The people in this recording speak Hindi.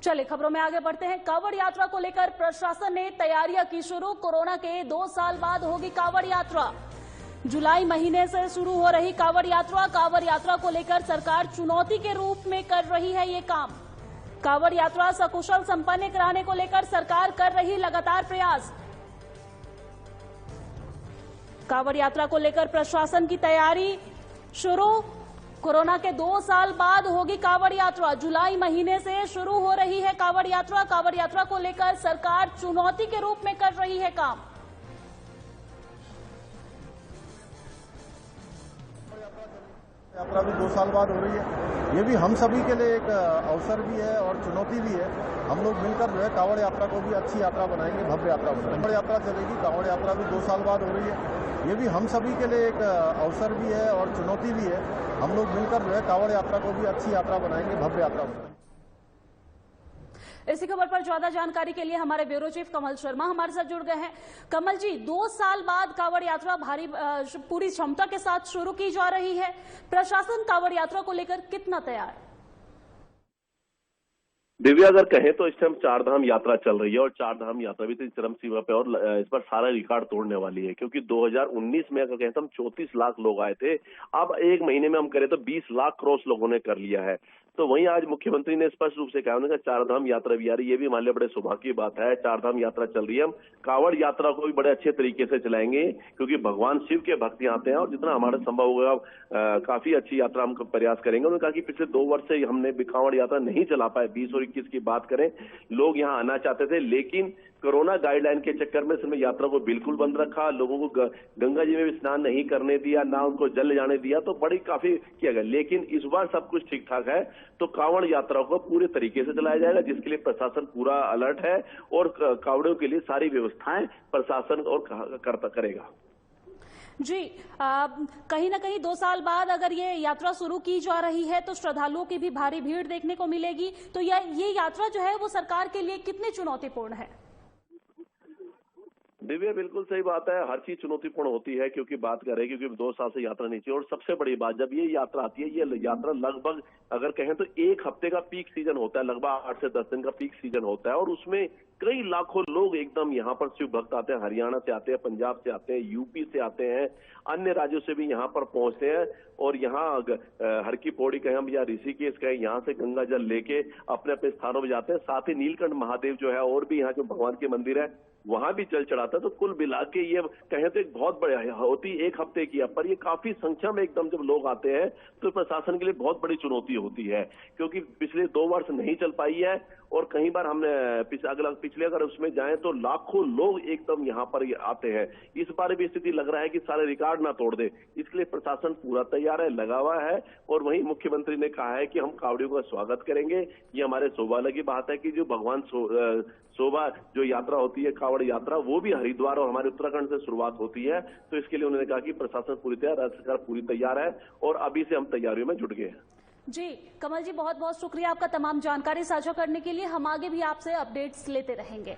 चलिए खबरों में आगे बढ़ते हैं। कांवड़ यात्रा को लेकर प्रशासन ने तैयारियां की शुरू। कोरोना के 2 साल बाद होगी कांवड़ यात्रा। जुलाई महीने से शुरू हो रही कांवड़ यात्रा को लेकर सरकार चुनौती के रूप में कर रही है ये काम। कांवड़ यात्रा सकुशल संपन्न कराने को लेकर सरकार कर रही लगातार प्रयास। कांवड़ यात्रा को लेकर प्रशासन की तैयारी शुरू। कोरोना के 2 साल बाद होगी कांवड़ यात्रा। जुलाई महीने से शुरू हो रही है कांवड़ यात्रा। कांवड़ यात्रा को लेकर सरकार चुनौती के रूप में कर रही है काम। यात्रा भी 2 साल बाद हो रही है। ये भी हम सभी के लिए एक अवसर भी है और चुनौती भी है। हम लोग मिलकर जो है कांवड़ यात्रा को भी अच्छी यात्रा बनाएंगे, भव्य यात्रा बनाएंगे। कांवड़ यात्रा चलेगी। कांवड़ यात्रा भी 2 साल बाद हो रही है। ये भी हम सभी के लिए एक अवसर भी है और चुनौती भी है। हम लोग मिलकर जो है कांवड़ यात्रा को भी अच्छी यात्रा बनाएंगे, भव्य यात्रा बनाएंगे। इसी खबर पर ज्यादा जानकारी के लिए हमारे ब्यूरो चीफ कमल शर्मा हमारे साथ जुड़ गए हैं। कमल जी, 2 साल बाद कांवड़ यात्रा पूरी क्षमता के साथ शुरू की जा रही है। प्रशासन कांवड़ यात्रा को लेकर कितना तैयार है? दिव्या, अगर कहें तो इस टाइम 4 धाम यात्रा चल रही है और 4 धाम यात्रा भी चरम सीमा पे और इस पर सारा रिकॉर्ड तोड़ने वाली है, क्योंकि 2019 में अगर कहें तो हम 34 लाख लोग आए थे। अब 1 महीने में हम करें तो 20 लाख क्रॉस लोगों ने कर लिया है। तो वहीं आज मुख्यमंत्री ने स्पष्ट रूप से कहा, उन्होंने कहा 4 धाम यात्रा भी आ रही है। ये भी हमारे लिए बड़े सौभाग्य की बात है। 4 धाम यात्रा चल रही है। हम कांवड़ यात्रा को भी बड़े अच्छे तरीके से चलाएंगे, क्योंकि भगवान शिव के भक्त आते हैं और जितना हमारा संभव होगा काफी अच्छी यात्रा हम प्रयास करेंगे। उन्होंने कहा कि पिछले 2 वर्ष से हमने कांवड़ यात्रा नहीं चला पाए। 20 और 21 की बात करें, लोग यहाँ आना चाहते थे, लेकिन कोरोना गाइडलाइन के चक्कर में इसमें यात्रा को बिल्कुल बंद रखा। लोगों को गंगा जी में भी स्नान नहीं करने दिया, ना उनको जल ले जाने दिया, तो बड़ी काफी किया गया। लेकिन इस बार सब कुछ ठीक ठाक है, तो कांवड़ यात्रा को पूरे तरीके से चलाया जाएगा, जिसके लिए प्रशासन पूरा अलर्ट है और कांवड़ियों के लिए सारी व्यवस्थाएं प्रशासन और करेगा। जी, कहीं ना कहीं 2 साल बाद अगर ये यात्रा शुरू की जा रही है तो श्रद्धालुओं की भी भारी भीड़ देखने को मिलेगी। तो ये यात्रा जो है वो सरकार के लिए कितनी चुनौतीपूर्ण है? दिव्या, बिल्कुल सही बात है। हर चीज चुनौतीपूर्ण होती है, क्योंकि बात कर रहे हैं क्योंकि 2 साल से यात्रा नहीं थी। और सबसे बड़ी बात, जब ये यात्रा आती है, ये यात्रा लगभग अगर कहें तो 1 हफ्ते का पीक सीजन होता है, लगभग 8 से 10 दिन का पीक सीजन होता है। और उसमें कई लाखों लोग एकदम यहाँ पर शिव भक्त आते हैं। हरियाणा से आते हैं, पंजाब से आते हैं, यूपी से आते हैं, अन्य राज्यों से भी यहाँ पर पहुंचते हैं। और यहाँ हर की पौड़ी कहें हम या ऋषिकेश कहें, यहाँ से गंगा जल लेके अपने अपने स्थानों पर जाते हैं। साथ ही नीलकंठ महादेव जो है और भी यहाँ जो भगवान के मंदिर है वहां भी जल चढ़ाता है। तो कुल मिला के ये कहें तो एक बहुत बड़ी होती 1 हफ्ते की, पर ये काफी संख्या में एकदम जब लोग आते हैं तो प्रशासन के लिए बहुत बड़ी चुनौती होती है, क्योंकि पिछले 2 वर्ष नहीं चल पाई है। और कई बार हमने पिछले अगर उसमें जाएं तो लाखों लोग एकदम यहाँ पर आते हैं। इस बार भी स्थिति लग रहा है कि सारे रिकॉर्ड ना तोड़ दे, इसके लिए प्रशासन पूरा तैयार है, लगा हुआ है। और वहीं मुख्यमंत्री ने कहा है कि हम कांवड़ियों का स्वागत करेंगे। ये हमारे सौभाग्य की बात है कि जो भगवान शोभा जो यात्रा होती है कांवड़ यात्रा, वो भी हरिद्वार और हमारे उत्तराखंड से शुरुआत होती है। तो इसके लिए उन्होंने कहा कि प्रशासन पूरी तैयार, राज्य सरकार पूरी तैयार है और अभी से हम तैयारियों में जुट गए हैं। जी कमल जी, बहुत बहुत शुक्रिया आपका तमाम जानकारी साझा करने के लिए। हम आगे भी आपसे अपडेट्स लेते रहेंगे।